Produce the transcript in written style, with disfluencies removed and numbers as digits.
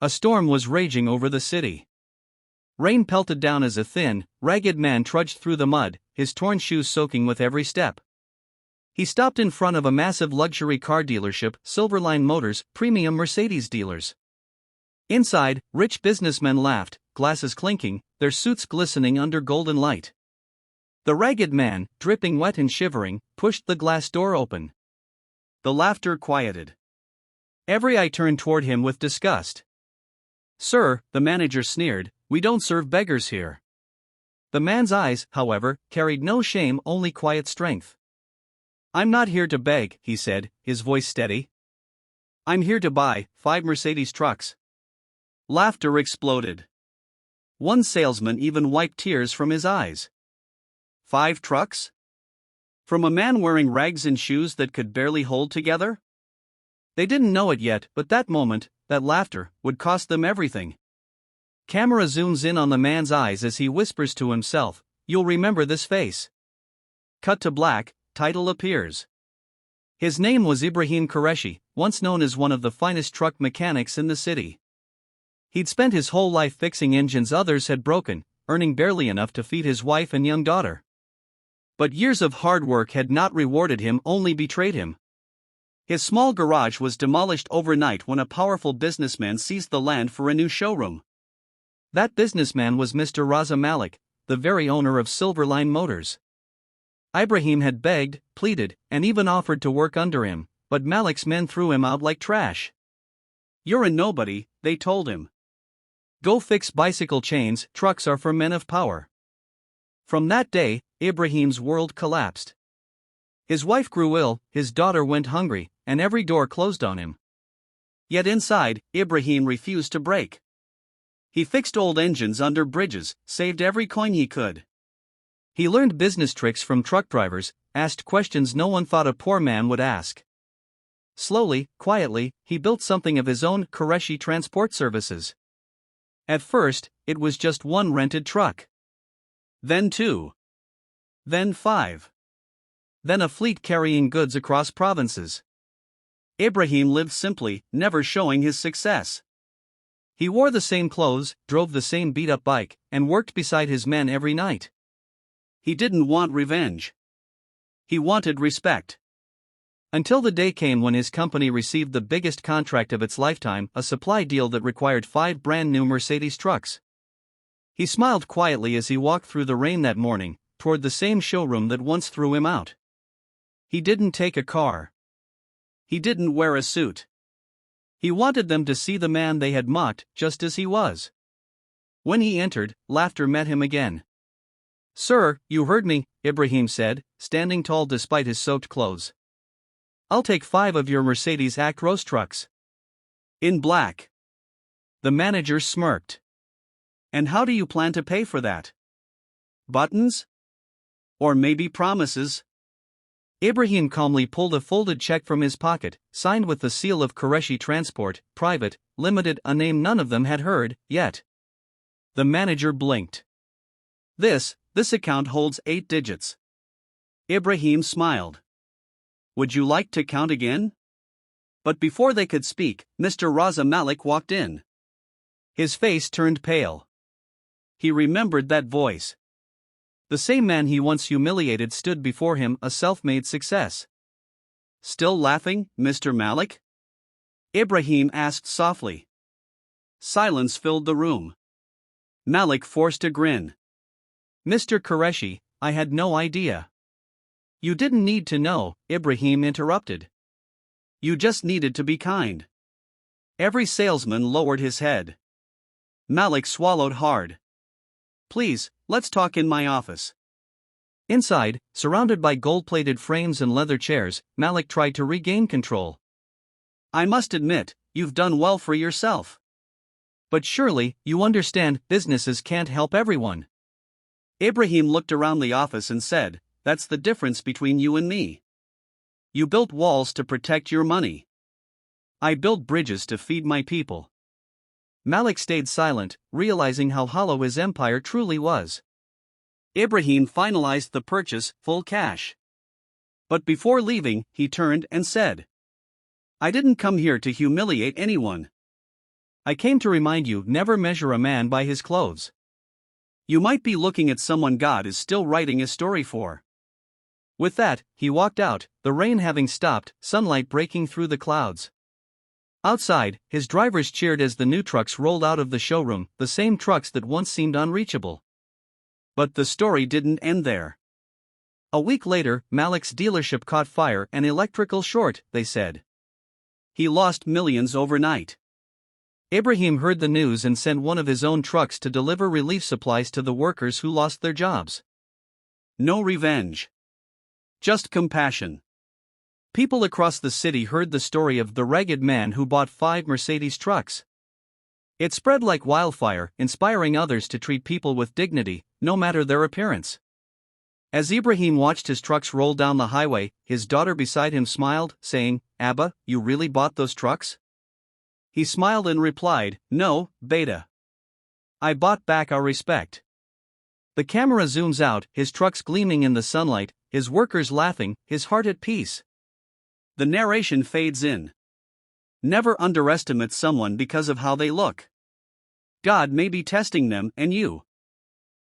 A storm was raging over the city. Rain pelted down as a thin, ragged man trudged through the mud, his torn shoes soaking with every step. He stopped in front of a massive luxury car dealership, Silverline Motors, premium Mercedes dealers. Inside, rich businessmen laughed, glasses clinking, their suits glistening under golden light. The ragged man, dripping wet and shivering, pushed the glass door open. The laughter quieted. Every eye turned toward him with disgust. "Sir," the manager sneered, "we don't serve beggars here." The man's eyes, however, carried no shame, only quiet strength. "I'm not here to beg," he said, his voice steady. "I'm here to buy 5 Mercedes trucks." Laughter exploded. One salesman even wiped tears from his eyes. 5 trucks? From a man wearing rags and shoes that could barely hold together? They didn't know it yet, but that moment, that laughter, would cost them everything. Camera zooms in on the man's eyes as he whispers to himself, "You'll remember this face." Cut to black, title appears. His name was Ibrahim Qureshi, once known as one of the finest truck mechanics in the city. He'd spent his whole life fixing engines others had broken, earning barely enough to feed his wife and young daughter. But years of hard work had not rewarded him, only betrayed him. His small garage was demolished overnight when a powerful businessman seized the land for a new showroom. That businessman was Mr. Raza Malik, the very owner of Silverline Motors. Ibrahim had begged, pleaded, and even offered to work under him, but Malik's men threw him out like trash. "You're a nobody," they told him. "Go fix bicycle chains, trucks are for men of power." From that day, Ibrahim's world collapsed. His wife grew ill, his daughter went hungry, and every door closed on him. Yet inside, Ibrahim refused to break. He fixed old engines under bridges, saved every coin he could. He learned business tricks from truck drivers, asked questions no one thought a poor man would ask. Slowly, quietly, he built something of his own, Qureshi Transport Services. At first, it was just one rented truck. Then 2. Then 5. Then a fleet carrying goods across provinces. Ibrahim lived simply, never showing his success. He wore the same clothes, drove the same beat-up bike, and worked beside his men every night. He didn't want revenge. He wanted respect. Until the day came when his company received the biggest contract of its lifetime, a supply deal that required 5 brand new Mercedes trucks. He smiled quietly as he walked through the rain that morning, toward the same showroom that once threw him out. He didn't take a car. He didn't wear a suit. He wanted them to see the man they had mocked, just as he was. When he entered, laughter met him again. "Sir, you heard me," Ibrahim said, standing tall despite his soaked clothes. "I'll take 5 of your Mercedes Actros trucks." In black. The manager smirked. "And how do you plan to pay for that? Buttons? Or maybe promises?" Ibrahim calmly pulled a folded check from his pocket, signed with the seal of Qureshi Transport, Private, Limited, a name none of them had heard, yet. The manager blinked. This account holds 8 digits. Ibrahim smiled. "Would you like to count again?" But before they could speak, Mr. Raza Malik walked in. His face turned pale. He remembered that voice. The same man he once humiliated stood before him, a self-made success. "Still laughing, Mr. Malik?" Ibrahim asked softly. Silence filled the room. Malik forced a grin. "Mr. Qureshi, I had no idea." "You didn't need to know," Ibrahim interrupted. "You just needed to be kind." Every salesman lowered his head. Malik swallowed hard. "Please, let's talk in my office." Inside, surrounded by gold-plated frames and leather chairs, Malik tried to regain control. "I must admit, you've done well for yourself. But surely, you understand, businesses can't help everyone." Ibrahim looked around the office and said, "That's the difference between you and me. You built walls to protect your money. I built bridges to feed my people." Malik stayed silent, realizing how hollow his empire truly was. Ibrahim finalized the purchase, full cash. But before leaving, he turned and said, "I didn't come here to humiliate anyone. I came to remind you, never measure a man by his clothes. You might be looking at someone God is still writing a story for. With that, he walked out, the rain having stopped, sunlight breaking through the clouds. Outside, his drivers cheered as the new trucks rolled out of the showroom, the same trucks that once seemed unreachable. But the story didn't end there. A week later, Malik's dealership caught fire, an electrical short, they said. He lost millions overnight. Ibrahim heard the news and sent one of his own trucks to deliver relief supplies to the workers who lost their jobs. No revenge. Just compassion. People across the city heard the story of the ragged man who bought 5 Mercedes trucks. It spread like wildfire, inspiring others to treat people with dignity, no matter their appearance. As Ibrahim watched his trucks roll down the highway, his daughter beside him smiled, saying, "Abba, you really bought those trucks?" He smiled and replied, "No, Beta. I bought back our respect." The camera zooms out, his trucks gleaming in the sunlight, his workers laughing, his heart at peace. The narration fades in. Never underestimate someone because of how they look. God may be testing them and you.